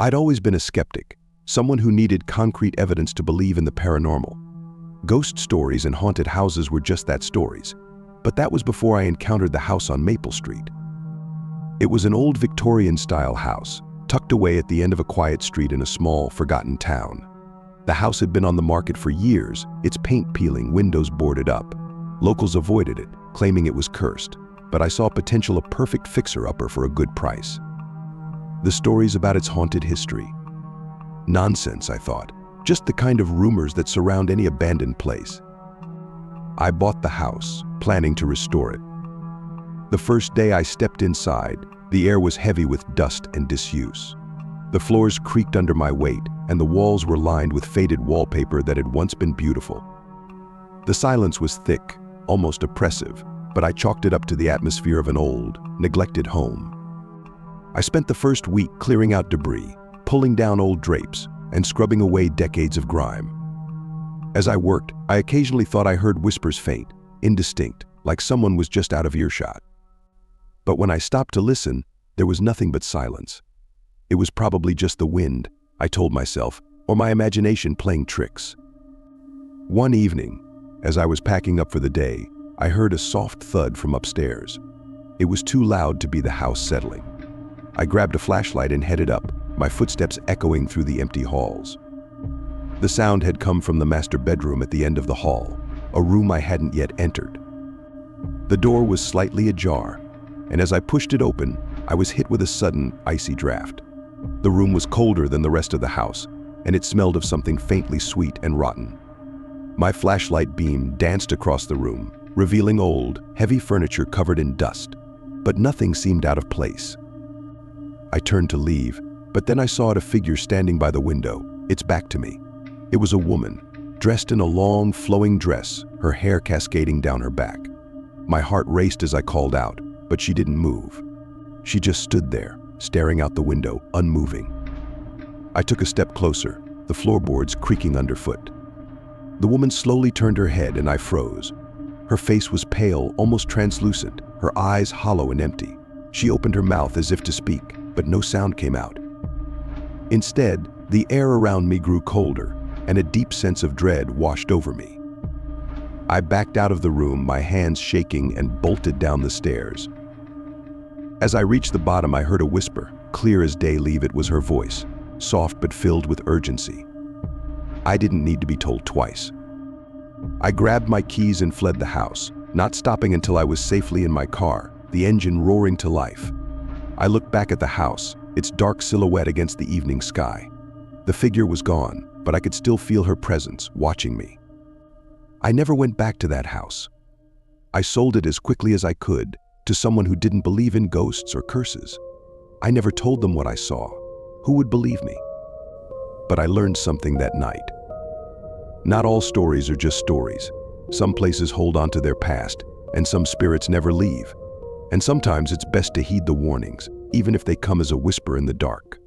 I'd always been a skeptic, someone who needed concrete evidence to believe in the paranormal. Ghost stories and haunted houses were just that, stories. But that was before I encountered the house on Maple Street. It was an old Victorian-style house, tucked away at the end of a quiet street in a small, forgotten town. The house had been on the market for years, its paint peeling, windows boarded up. Locals avoided it, claiming it was cursed, but I saw potential, a perfect fixer-upper for a good price. The stories about its haunted history. Nonsense, I thought. Just the kind of rumors that surround any abandoned place. I bought the house, planning to restore it. The first day I stepped inside, the air was heavy with dust and disuse. The floors creaked under my weight, and the walls were lined with faded wallpaper that had once been beautiful. The silence was thick, almost oppressive, but I chalked it up to the atmosphere of an old, neglected home. I spent the first week clearing out debris, pulling down old drapes, and scrubbing away decades of grime. As I worked, I occasionally thought I heard whispers, faint, indistinct, like someone was just out of earshot. But when I stopped to listen, there was nothing but silence. It was probably just the wind, I told myself, or my imagination playing tricks. One evening, as I was packing up for the day, I heard a soft thud from upstairs. It was too loud to be the house settling. I grabbed a flashlight and headed up, my footsteps echoing through the empty halls. The sound had come from the master bedroom at the end of the hall, a room I hadn't yet entered. The door was slightly ajar, and as I pushed it open, I was hit with a sudden, icy draft. The room was colder than the rest of the house, and it smelled of something faintly sweet and rotten. My flashlight beam danced across the room, revealing old, heavy furniture covered in dust, but nothing seemed out of place. I turned to leave, but then I saw a figure standing by the window, its back to me. It was a woman, dressed in a long, flowing dress, her hair cascading down her back. My heart raced as I called out, but she didn't move. She just stood there, staring out the window, unmoving. I took a step closer, the floorboards creaking underfoot. The woman slowly turned her head and I froze. Her face was pale, almost translucent, her eyes hollow and empty. She opened her mouth as if to speak, but no sound came out. Instead, the air around me grew colder, and a deep sense of dread washed over me. I backed out of the room, my hands shaking, and bolted down the stairs. As I reached the bottom, I heard a whisper, clear as day. Leave. It was her voice, soft but filled with urgency. I didn't need to be told twice. I grabbed my keys and fled the house, not stopping until I was safely in my car, the engine roaring to life. I looked back at the house, its dark silhouette against the evening sky. The figure was gone, but I could still feel her presence, watching me. I never went back to that house. I sold it as quickly as I could to someone who didn't believe in ghosts or curses. I never told them what I saw. Who would believe me? But I learned something that night. Not all stories are just stories. Some places hold on to their past, and some spirits never leave. And sometimes it's best to heed the warnings, even if they come as a whisper in the dark.